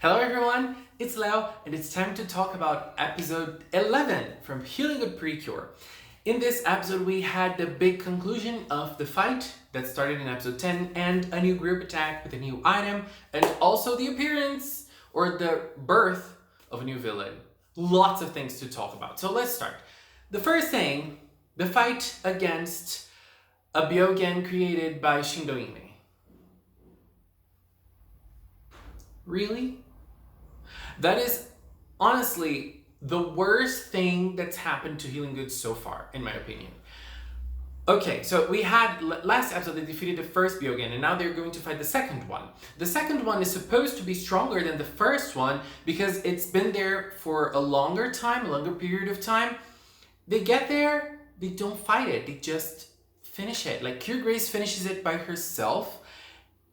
Hello everyone, it's Leo and it's time to talk about episode 11 from Healing with PreCure. In this episode we had the big conclusion of the fight that started in episode 10 and a new group attack with a new item and also the appearance or the birth of a new villain. Lots of things to talk about, so let's start. The first thing, the fight against a Byogen created by Shindoime. Really? That is honestly the worst thing that's happened to Healing Goods so far, in my opinion. Okay, so we had last episode they defeated the first Byogen and now they're going to fight the second one. The second one is supposed to be stronger than the first one because it's been there for a longer period of time. They get there, they don't fight it, they just finish it. Like Cure Grace finishes it by herself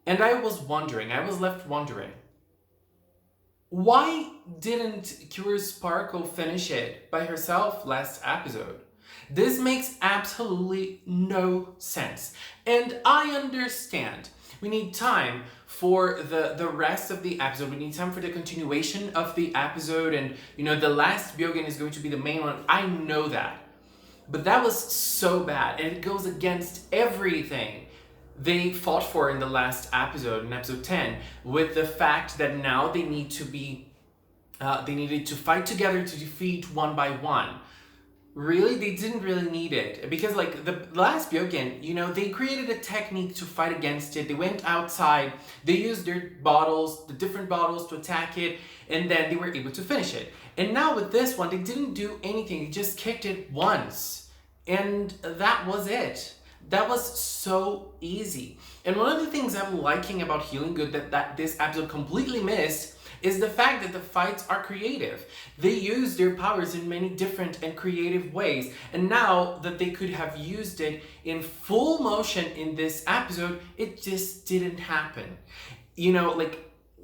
and I was left wondering, why didn't Cure Sparkle finish it by herself last episode? This makes absolutely no sense. And I understand. We need time for the rest of the episode. We need time for the continuation of the episode. And, the last Byogen is going to be the main one. I know that. But that was so bad. And it goes against everything they fought for in the last episode, in episode 10, with the fact that now they need to they needed to fight together to defeat one by one. Really, they didn't really need it because like the last Byogen, they created a technique to fight against it. They went outside, they used their bottles, the different bottles to attack it, and then they were able to finish it. And now with this one, they didn't do anything. They just kicked it once, and that was it. That was so easy. And one of the things I'm liking about Healing Good that this episode completely missed is the fact that the fights are creative. They use their powers in many different and creative ways. And now that they could have used it in full motion in this episode, it just didn't happen.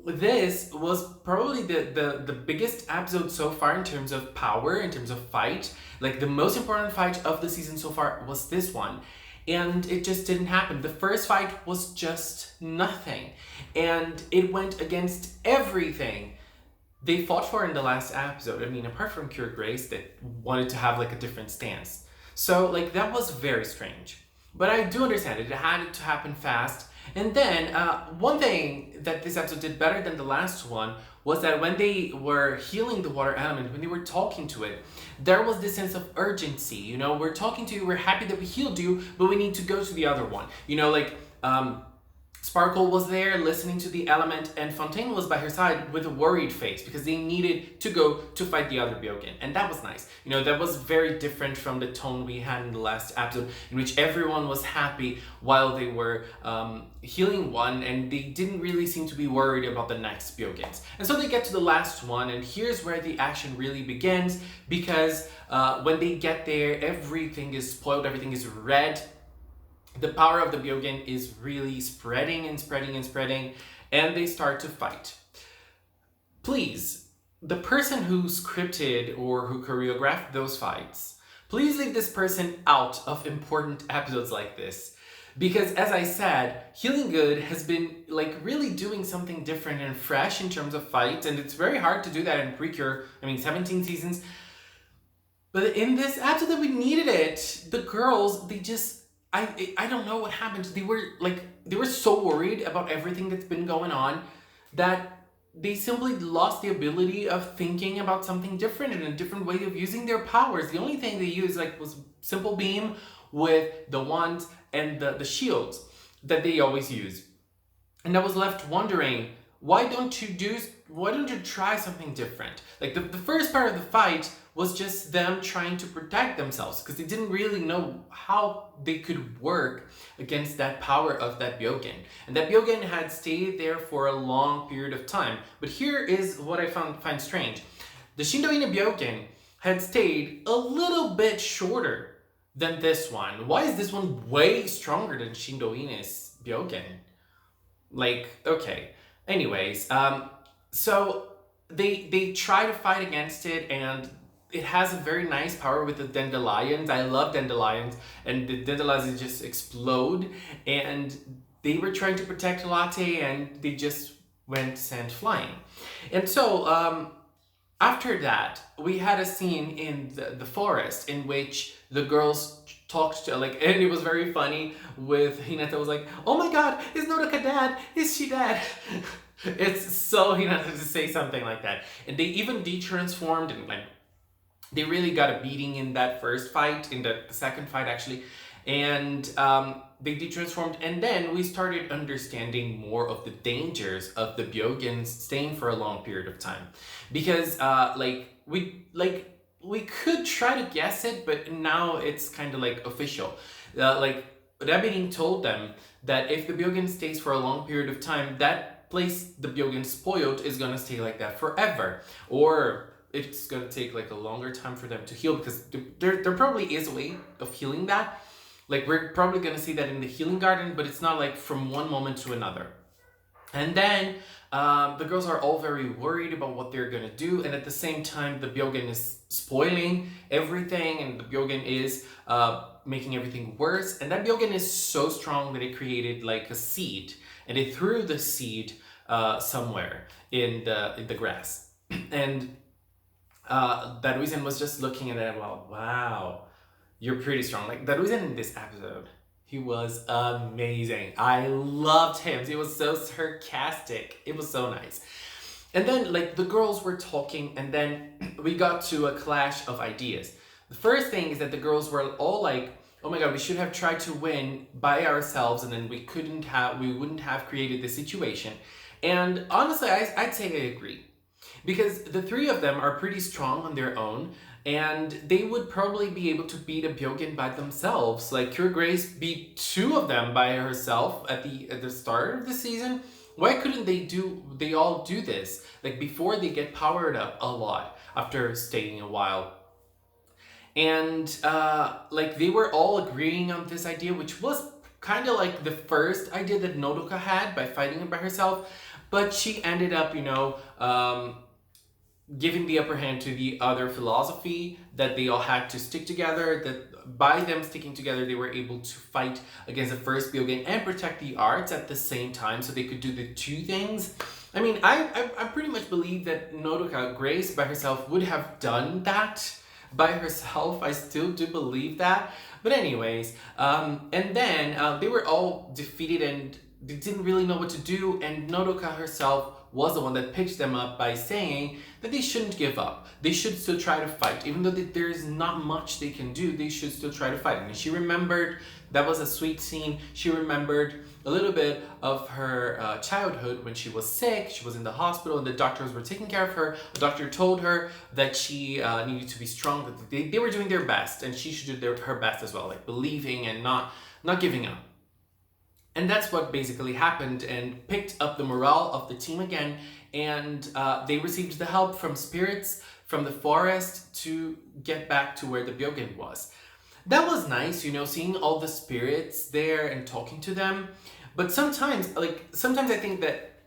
This was probably the biggest episode so far in terms of power, in terms of fight. Like the most important fight of the season so far was this one. And it just didn't happen. The first fight was just nothing. And it went against everything they fought for in the last episode. I mean, apart from Cure Grace that wanted to have like a different stance. So that was very strange. But I do understand it. It had to happen fast. And then one thing that this episode did better than the last one was that when they were healing the water element, when they were talking to it, there was this sense of urgency. We're talking to you, we're happy that we healed you, but we need to go to the other one. Sparkle was there listening to the element and Fontaine was by her side with a worried face because they needed to go to fight the other Byogen. And that was nice. That was very different from the tone we had in the last episode in which everyone was happy while they were healing one and they didn't really seem to be worried about the next Byogens. And so they get to the last one and here's where the action really begins because when they get there, everything is spoiled, everything is red. The power of the Byogen is really spreading and spreading and spreading, and they start to fight. Please, the person who scripted or who choreographed those fights, please leave this person out of important episodes like this. Because as I said, Healing Good has been really doing something different and fresh in terms of fights, and it's very hard to do that in PreCure. 17 seasons. But in this episode that we needed it, the girls, they just... I don't know what happened. They were so worried about everything that's been going on that they simply lost the ability of thinking about something different and a different way of using their powers. The only thing they used was Simple Beam with the wands and the shields that they always use. And I was left wondering, why don't you try something different? The first part of the fight was just them trying to protect themselves because they didn't really know how they could work against that power of that Byogen. And that Byogen had stayed there for a long period of time. But here is what I find strange. The Shindoine Byogen had stayed a little bit shorter than this one. Why is this one way stronger than Shindoine's Byogen? Okay. Anyways, so they try to fight against it and it has a very nice power with the dandelions. I love dandelions and the dandelions just explode and they were trying to protect Latte and they just went sent flying. And so after that, we had a scene in the forest in which the girls talked to, like, and it was very funny with Hinata was like, oh my god, is Nodoka dead? Is she dead? It's so Hinata to say something like that. And they even de-transformed and like, they really got a beating in that first fight, in the second fight actually. And they de-transformed, and then we started understanding more of the dangers of the Byogans staying for a long period of time. Because we could try to guess it, but now it's kind of like official. Like Rabirin told them that if the Byogen stays for a long period of time, that place the Byogen spoiled is gonna stay like that forever. Or it's gonna take like a longer time for them to heal, because there probably is a way of healing that. Like we're probably gonna see that in the healing garden, but it's not like from one moment to another. And then the girls are all very worried about what they're gonna do, and at the same time the Byogen is spoiling everything, and the Byogen is making everything worse. And that Byogen is so strong that it created like a seed, and it threw the seed somewhere in the grass. And that reason was just looking at it, well, wow, you're pretty strong. Like that reason in this episode, he was amazing. I loved him. He was so sarcastic. It was so nice. And then like the girls were talking, and then we got to a clash of ideas. The first thing is that the girls were all like, oh my god, we should have tried to win by ourselves, and then we wouldn't have created this situation. And honestly, I'd say I agree. Because the three of them are pretty strong on their own, and they would probably be able to beat a Byogen by themselves. Like Cure Grace beat two of them by herself at the start of the season. Why couldn't they all do this? Like before they get powered up a lot after staying a while. And like they were all agreeing on this idea, which was kind of like the first idea that Nodoka had by fighting it by herself. But she ended up, giving the upper hand to the other philosophy, that they all had to stick together, that by them sticking together they were able to fight against the first Byogen and protect the arts at the same time, so they could do the two things. I mean, I pretty much believe that Nodoka Grace by herself would have done that by herself. I still do believe that. But anyways, and then they were all defeated and they didn't really know what to do, and Nodoka herself was the one that pitched them up by saying that they shouldn't give up. They should still try to fight. Even though there's not much they can do, they should still try to fight. And she remembered, that was a sweet scene, she remembered a little bit of her childhood when she was sick. She was in the hospital and the doctors were taking care of her. The doctor told her that she needed to be strong, that they were doing their best, and she should do her best as well, like believing and not giving up. And that's what basically happened, and picked up the morale of the team again, and they received the help from spirits from the forest to get back to where the Byogen was. That was nice, seeing all the spirits there and talking to them. But sometimes I think that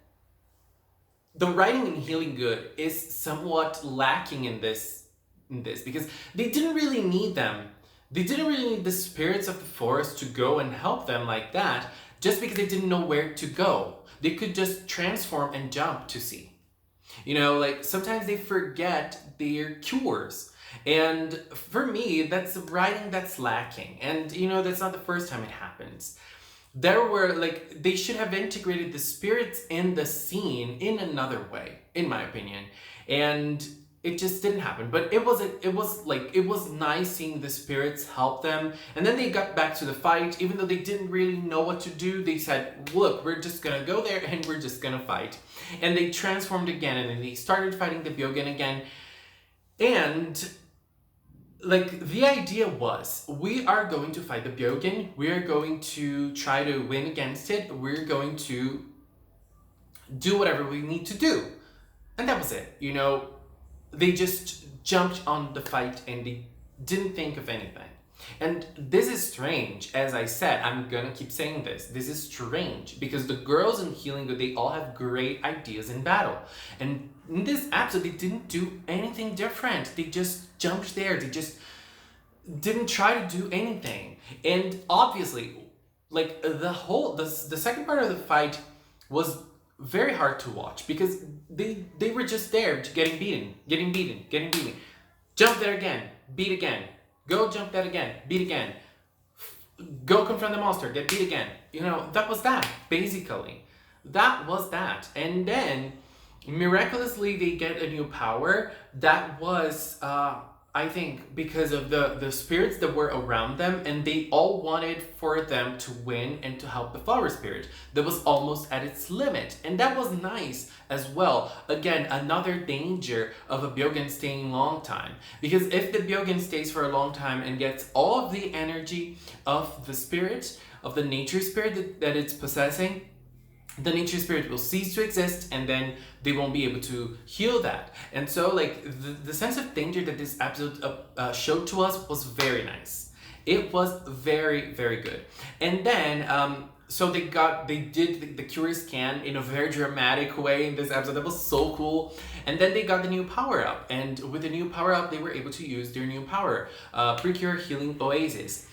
the writing in Healing Good is somewhat lacking in this, because they didn't really need them. They didn't really need the spirits of the forest to go and help them like that, just because they didn't know where to go. They could just transform and jump to see. Sometimes they forget their cures. And for me, that's writing that's lacking. And, that's not the first time it happens. They should have integrated the spirits in the scene in another way, in my opinion. And it just didn't happen. But it was nice seeing the spirits help them. And then they got back to the fight. Even though they didn't really know what to do, they said, look, we're just gonna go there and we're just gonna fight. And they transformed again, and then they started fighting the Byogen again. And the idea was, we are going to fight the Byogen. We are going to try to win against it. We're going to do whatever we need to do. And that was it. They just jumped on the fight and they didn't think of anything. And this is strange. As I said, I'm gonna keep saying this. This is strange because the girls in Healing Good, they all have great ideas in battle. And in this episode, they didn't do anything different. They just jumped there. They just didn't try to do anything. And obviously, the second part of the fight was very hard to watch because they were just there getting beaten. Jump there again, beat again. Go jump that again, beat again. Go confront the monster, get beat again. You know, that was that, basically. That was that. And then, miraculously, they get a new power that was, I think, because of the spirits that were around them, and they all wanted for them to win and to help the flower spirit that was almost at its limit. And that was nice as well. Again, another danger of a Byogen staying long time. Because if the Byogen stays for a long time and gets all of the energy of the spirit, of the nature spirit that it's possessing, the nature spirit will cease to exist, and then they won't be able to heal that. And so, like, the sense of danger that this episode showed to us was very nice. It was very, very good. And then, so they did the curious scan in a very dramatic way in this episode. That was so cool. And then they got the new power up, and with the new power up, they were able to use their new power, PreCure Healing Oasis.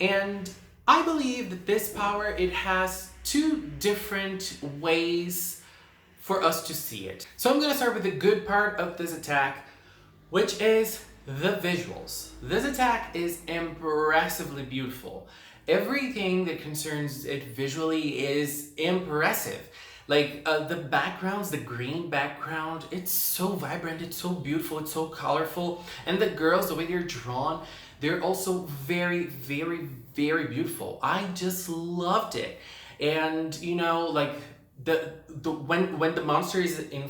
And I believe that this power, it has two different ways for us to see it. So I'm gonna start with the good part of this attack, which is the visuals. This attack is impressively beautiful. Everything that concerns it visually is impressive. Like the backgrounds, the green background, it's so vibrant, it's so beautiful, it's so colorful. And the girls, the way they're drawn, they're also very, very, very beautiful. I just loved it. And you know, like when the monster is in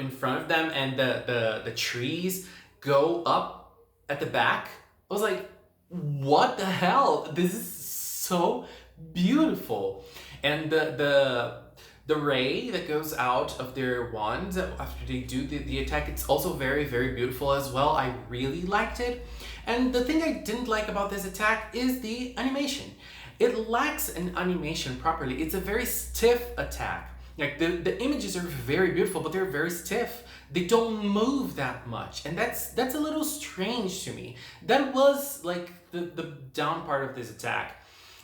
front of them and the trees go up at the back, I was like, what the hell? This is so beautiful. And the ray that goes out of their wands after they do the attack, it's also very, very beautiful as well. I really liked it. And the thing I didn't like about this attack is the animation. It lacks an animation properly. It's a very stiff attack. Like the images are very beautiful, but they're very stiff. They don't move that much. And that's a little strange to me. That was like the down part of this attack.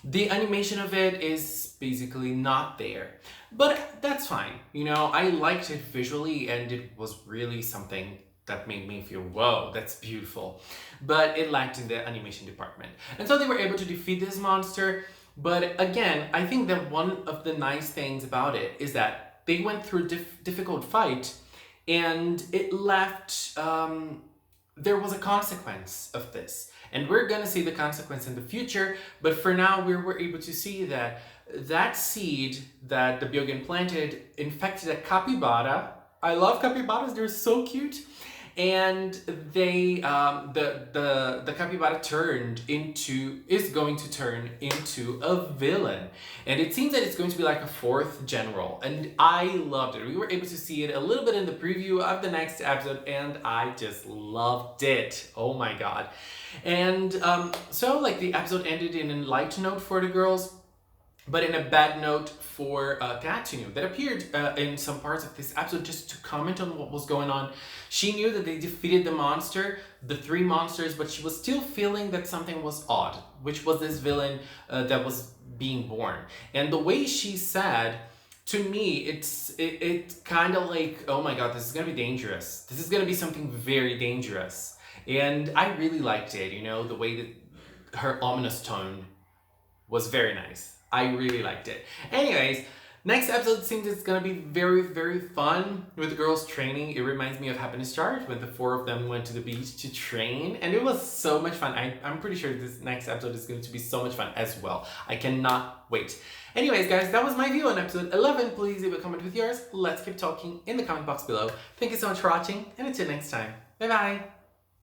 The animation of it is basically not there. But that's fine. You know, I liked it visually, and it was really something that made me feel, whoa, that's beautiful. But it lacked in the animation department. And so they were able to defeat this monster. But again, I think that one of the nice things about it is that they went through a difficult fight, and it left, there was a consequence of this. And we're gonna see the consequence in the future, but for now we were able to see that that seed that the Byogen planted infected a capybara. I love capybaras, they're so cute. And they, the capybara is going to turn into a villain. And it seems that it's going to be like a fourth general. And I loved it. We were able to see it a little bit in the preview of the next episode, and I just loved it. Oh my god. And so like the episode ended in a light note for the girls, but in a bad note for Katsune, that appeared in some parts of this episode just to comment on what was going on. She knew that they defeated the monster, the three monsters, but she was still feeling that something was odd, which was this villain that was being born. And the way she said, to me, it's kind of like, oh my god, this is gonna be dangerous. This is gonna be something very dangerous. And I really liked it, you know, the way that her ominous tone was very nice. I really liked it. Anyways, next episode seems it's gonna be very, very fun with the girls training. It reminds me of Happiness Chart when the four of them went to the beach to train, and it was so much fun. I'm pretty sure this next episode is going to be so much fun as well. I cannot wait. Anyways, guys, that was my view on episode 11. Please leave a comment with yours. Let's keep talking in the comment box below. Thank you so much for watching, and until next time. Bye bye.